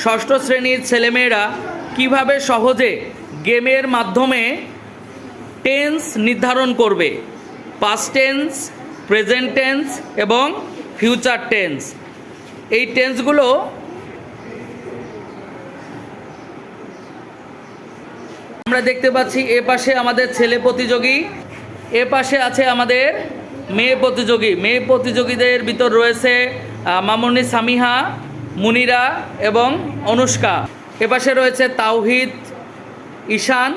ষষ্ঠ শ্রেণীর ছেলেমেয়েরা কিভাবে সহজে গেমের মাধ্যমে টেন্স নির্ধারণ করবে, পাস্ট টেন্স, প্রেজেন্ট টেন্স এবং ফিউচার টেন্স। এই টেন্সগুলো আমরা দেখতে পাচ্ছি। এ পাশে আমাদের ছেলে প্রতিযোগী, এ পাশে আছে আমাদের মেয়ে প্রতিযোগী। মেয়ে প্রতিযোগীদের ভিতর রয়েছে মামুনি, সামিহা, মুনিরা এবং অনুষ্কা। এ পাশে রয়েছে তাওহিদ, ঈশান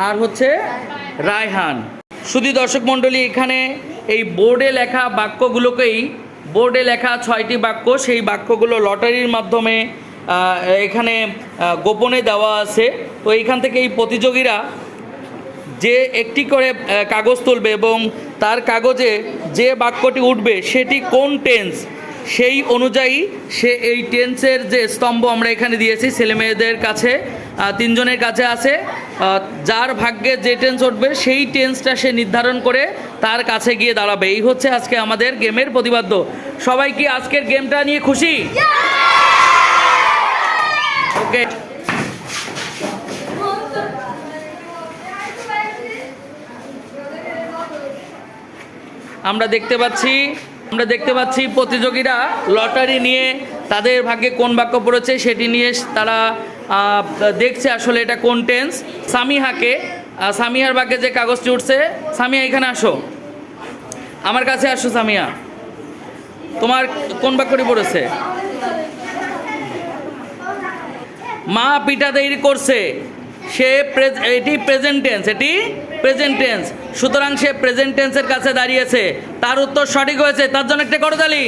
আর হচ্ছে রায়হান। শুধু দর্শক মণ্ডলী, এখানে এই বোর্ডে লেখা বাক্যগুলোকেই, বোর্ডে লেখা 6টি বাক্য, সেই বাক্যগুলো লটারির মাধ্যমে এখানে গোপনে দেওয়া আছে। তো এইখান থেকে এই প্রতিযোগীরা যে একটি করে কাগজ তুলবে এবং তার কাগজে যে বাক্যটি উঠবে সেটি কোন টেন্স, সেই অনুযায়ী সে এই টেন্সের যে স্তম্ভ আমরা এখানে দিয়েছি ছেলে মেয়েদের কাছে, 3 জনের কাছে আছে। যার ভাগ্যে যে টেন্স উঠবে সেই টেন্সটা সে নির্ধারণ করে তার কাছে গিয়ে দাঁড়াবে। এই হচ্ছে আজকে আমাদের গেমের প্রতিপাদ্য। সবাই কি আজকের গেমটা নিয়ে খুশি? ওকে, আমরা দেখতে পাচ্ছি প্রতিযোগীরা লটারি নিয়ে তাদের ভাগ্যে কোন বাক্য পড়েছে সেটি নিয়ে তারা দেখছে আসলে এটা কোন টেন্স। সামিহার ভাগ্যে যে কাগজটি উঠছে, সামিয়া এখানে আসো, আমার কাছে আসো। সামিয়া, তোমার কোন বাক্যটি পড়েছে? মা পিঠা তৈরি করছে, এটি প্রেজেন্ট টেন্স, সুতরাং সে প্রেজেন্ট টেন্সের কাছে দাঁড়িয়েছে। তার উত্তর সঠিক হয়েছে, তার জন্য একটা করতালি।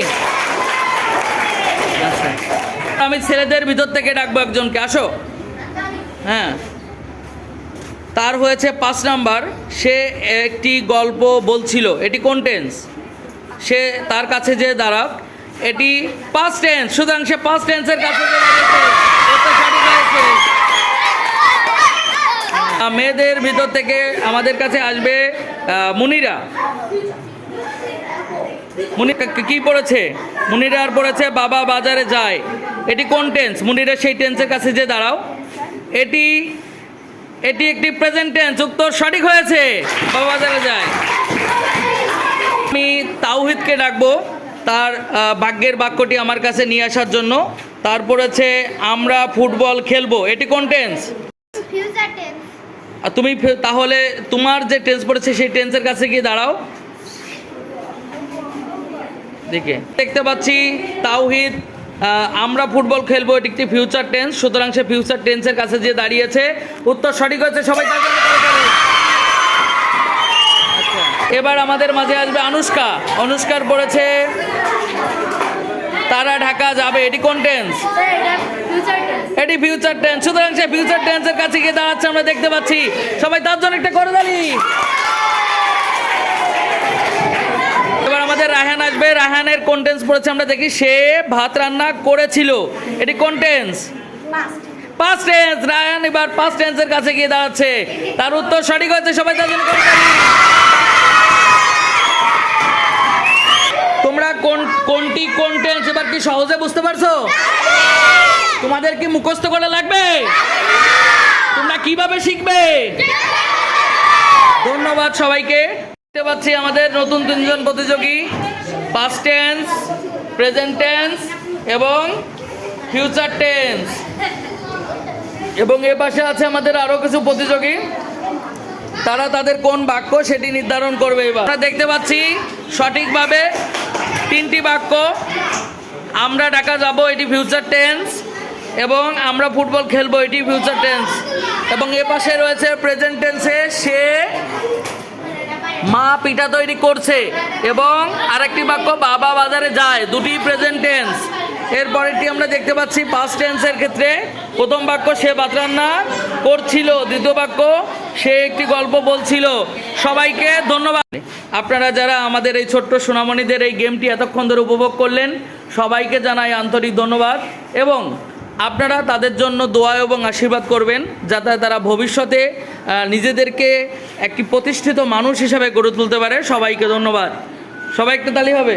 আমি ছেলেদের ভিতর থেকে ডাকবো একজনকে, আসো। হ্যাঁ, তার হয়েছে 5 নাম্বার। সে একটি গল্প বলছিল, এটি কোন টেন্স? সে তার কাছে যে দাঁড়াক, এটি পাস্ট টেন্স, সুতরাং সে পাস্ট টেন্সের কাছে দাঁড়িয়েছে, এটা সঠিক হয়েছে। মেয়েদের ভিতর থেকে আমাদের কাছে আসবে মুনিরা। মুনিরা কি পড়েছে? মুনিরার পড়েছে বাবা বাজারে যায়, এটি কোন টেন্স? মুনিরা সেই টেন্সের কাছে যে দাঁড়াও, এটি একটি প্রেজেন্ট টেন্স, উত্তর সঠিক হয়েছে, বাবা বাজারে যায়। আমি তাওহিদকে ডাকবো তার ভাগ্যের বাক্যটি আমার কাছে নিয়ে আসার জন্য। তার পড়েছে আমরা ফুটবল খেলবো, এটি কোন টেন্স? Future tense. তুমি তাহলে তোমার যে টেন্স পড়েছে সেই টেন্সের কাছে গিয়ে দাঁড়াও। দেখতে পাচ্ছি তাওহিদ আমরা ফুটবল খেলবো, এটি একটি ফিউচার টেন্স, সুতরাং সে ফিউচার টেন্সের কাছে যে দাঁড়িয়েছে, উত্তর সঠিক হয়েছে। সবাই তার জন্য করে দেবে। আচ্ছা, এবার আমাদের মাঝে আসবে অনুষ্কা। অনুষ্কার পড়েছে তারা ঢাকা যাবে, এটি কোন টেন্স? এটি ফিউচার টেন্স, সুতরাং সে ফিউচার টেন্সের কাছে গিয়ে দাঁড়াচ্ছে, আমরা দেখতে পাচ্ছি। সবাই তার জন্য একটা করে দাঁড়ি। এবার আমাদের রায়হান আসবে। রায়হানের কোন টেন্স পড়েছে আমরা দেখি। সে ভাত রান্না করেছিল, এটি কোন টেন্স? Past tense. রায়হান এবার পাস্ট টেন্সের কাছে গিয়ে দাঁড়াচ্ছে, তার উত্তর সঠিক হয়েছে। সবাই তার জন্য করে দাঁড়ি। তোমরা কোনটি কোন টেন্স এবার কি সহজে বুঝতে পারছো? তোমাদের কি মুখস্থ করা লাগবে? তোমরা কিভাবে শিখবে? ধন্যবাদ সবাইকে। দেখতে পাচ্ছি আমাদের নতুন 3 জন প্রতিযোগী, পাস্ট টেন্স, প্রেজেন্ট টেন্স এবং ফিউচার টেন্স। এবং এ পাশে আছে আমাদের আরও কিছু প্রতিযোগী, তারা তাদের কোন বাক্য সেটি নির্ধারণ করবে। এবার আমরা দেখতে পাচ্ছি সঠিকভাবে 3টি বাক্য। আমরা ঢাকা যাব, এটি ফিউচার টেন্স, এবং আমরা ফুটবল খেলবো, এটি ফিউচার টেন্স। এবং এ পাশে রয়েছে প্রেজেন্ট টেন্সে সে মা পিঠা তৈরি করছে, এবং আরেকটি বাক্য বাবা বাজারে যায়, দুটি প্রেজেন্ট টেন্স। এরপরেরটি আমরা দেখতে পাচ্ছি পাস্ট টেন্সের ক্ষেত্রে প্রথম বাক্য সে ভাত রান্না করছিল, দ্বিতীয় বাক্য সে একটি গল্প বলছিল। সবাইকে ধন্যবাদ। আপনারা যারা আমাদের এই ছোট্ট সোনামণিদের এই গেমটি এতক্ষণ ধরে উপভোগ করলেন, সবাইকে জানাই আন্তরিক ধন্যবাদ। এবং আপনারা তাদের জন্য দোয়া এবং আশীর্বাদ করবেন, যাতে তারা ভবিষ্যতে নিজেদেরকে একটি প্রতিষ্ঠিত মানুষ হিসাবে গড়ে তুলতে পারে। সবাইকে ধন্যবাদ। সবাই একটু তালি হবে।